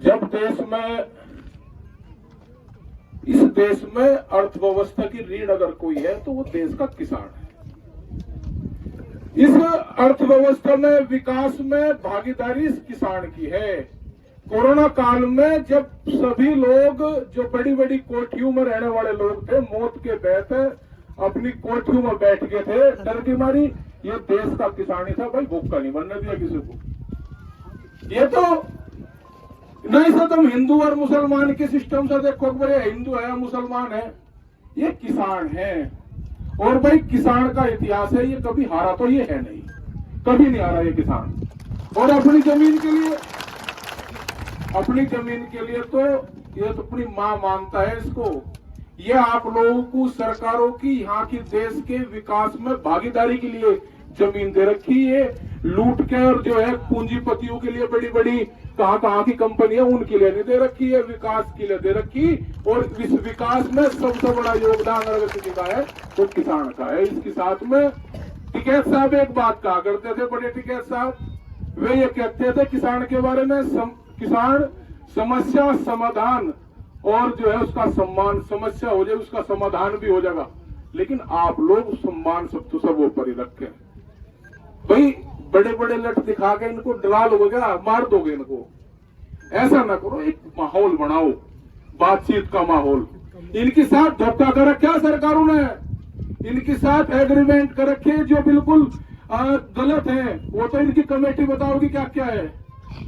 जब इस देश में अर्थव्यवस्था की रीढ़ अगर कोई है तो वो देश का किसान है। इस अर्थव्यवस्था में विकास में भागीदारी इस किसान की है। कोरोना काल में जब सभी लोग जो बड़ी बड़ी कोठियों में रहने वाले लोग थे, मौत के बैठ अपनी कोठियों में बैठ गए थे डर की मारी, ये देश का किसान ही था भाई, भूखा नहीं मरने दिया किसी को। ये तो नहीं सर तुम हिंदू और मुसलमान के सिस्टम से देखो, बड़े हिंदू है मुसलमान है, ये किसान है। और भाई किसान का इतिहास है, ये कभी हारा तो ये है नहीं, कभी नहीं हारा ये किसान। और अपनी जमीन के लिए तो ये तो अपनी मां मानता है इसको। ये आप लोगों को सरकारों की यहाँ की देश के विकास में भागीदारी के लिए जमीन दे रखी है, लूट के, और जो है पूंजीपतियों के लिए बड़ी बड़ी कहाँ की कंपनियां उनके लिए नहीं दे रखी है, विकास के लिए दे रखी। और इस विकास में सबसे बड़ा योगदान अगर किसी का है तो किसान का है। इसके साथ में टिकैत साहब एक बात कहा करते थे, बड़े टिकैत साहब, वे ये कहते थे किसान के बारे में, किसान समस्या समाधान और जो है उसका सम्मान, समस्या हो जाए उसका समाधान भी हो जाएगा, लेकिन आप लोग सम्मान सब तो सब ऊपर ही रखें। भाई बड़े बड़े लठ दिखा के इनको डरा लोगे क्या, मार दोगे इनको, ऐसा ना करो। एक माहौल बनाओ, बातचीत का माहौल। इनके साथ धोखा कर रखा सरकारों ने, इनके साथ एग्रीमेंट कर रखे जो बिल्कुल गलत है, वो तो इनकी कमेटी बताओगी क्या क्या है।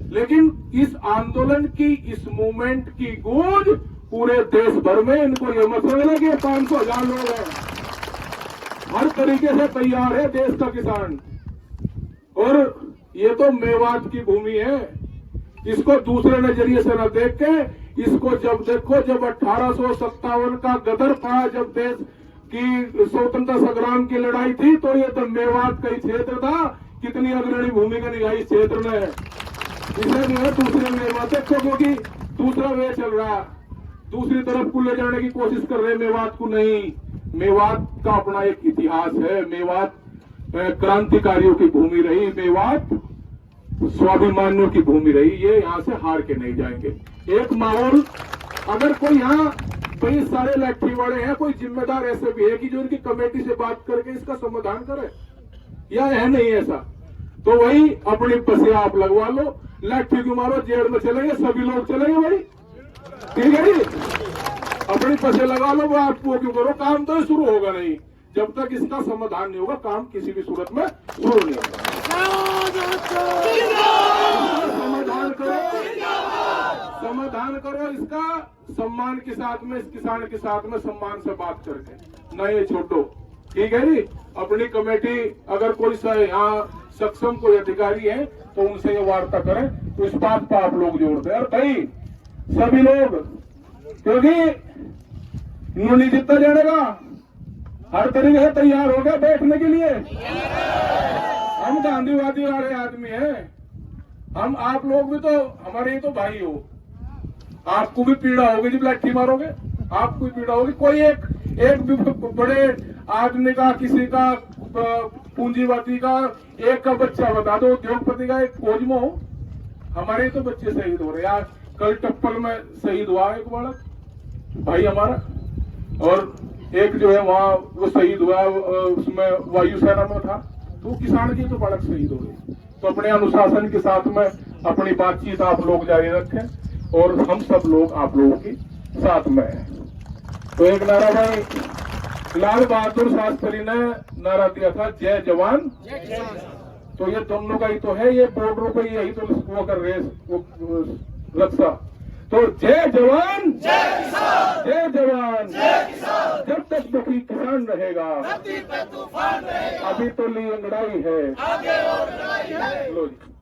लेकिन इस आंदोलन की, इस मूवमेंट की गूंज पूरे देश भर में, इनको ये मत समझ लगे 500,000 लोग हैं, हर तरीके से तैयार है देश का किसान। और ये तो मेवात की भूमि है, इसको दूसरे नजरिए से न देख के इसको जब देखो, जब 1857 का गदर था, जब देश की स्वतंत्रता संग्राम की लड़ाई थी, तो ये तो मेवात का ही क्षेत्र था। कितनी अग्रणी भूमिका निभाई इस क्षेत्र ने, इसे जो है दूसरे मेवात देखो, क्योंकि दूसरा वे चल रहा, दूसरी तरफ को ले जाने की कोशिश कर रहे मेवात को। नहीं, मेवात का अपना एक इतिहास है, मेवात क्रांतिकारियों की भूमि रही, मेवात स्वाभिमानियों की भूमि रही, ये यहाँ से हार के नहीं जाएंगे। एक माहौल, अगर कोई यहाँ भाई सारे लाठी वाले हैं, कोई जिम्मेदार ऐसे भी है कि जो इनकी कमेटी से बात करके इसका समाधान करे, या है नहीं ऐसा, तो वही अपनी पसे आप लगवा लो, लाठी को मारो, जेल में चलेंगे सभी लोग, चलेंगे भाई, ठीक है जी, अपनी पसे लगा लो, आप वो क्यों करो, काम तो शुरू होगा नहीं जब तक इसका समाधान नहीं होगा, काम किसी भी सूरत में शुरू नहीं होगा। समाधान करो इसका सम्मान के साथ में, इस किसान के साथ में सम्मान से बात करके, न ये छोड़ो, ठीक है जी। अपनी कमेटी अगर कोई यहाँ सक्षम कोई अधिकारी है तो उनसे ये वार्ता करें, तो इस बात पर आप लोग जोड़ दें। और भाई सभी लोग, क्योंकि इन्होंने जितना जानेगा हर तरीके से तैयार हो गया बैठने के लिए। हम गांधीवादी वाले आदमी हैं, हम, आप लोग भी तो हमारे ही तो भाई हो, आपको भी पीड़ा होगी जब लाठी मारोगे, आपको भी पीड़ा होगी। कोई एक भी बड़े आदमी का, किसी का पूंजीवादी का एक का बच्चा बता दो, उद्योगपति का, एक फौज में हो, हमारे ही तो बच्चे शहीद हो रहे। यार कल टप्पल में शहीद हुआ एक बालक भाई हमारा, और एक जो है वहाँ वो शहीद हुआ, उसमें वायुसेना में था, तो किसान की तो बालक शहीद हो गई। तो अपने अनुशासन के साथ में अपनी बातचीत आप लोग जारी रखें, और हम सब लोग आप लोगों के साथ में हैं। तो एक नारा भाई लाल बहादुर शास्त्री ने नारा दिया था, जय जवान जय किसान। तो ये दोनों का ही तो है, ये बॉर्डरों पे यही तो वो कर रहे रक्षा। तो जय जवान जय किसान, जय जवान जय किसान, जब तक दुखी किसान रहेगा धरती पे तूफान रहेगा, अभी तो ली अंगड़ाई है, आगे और लड़ाई है। लो जी।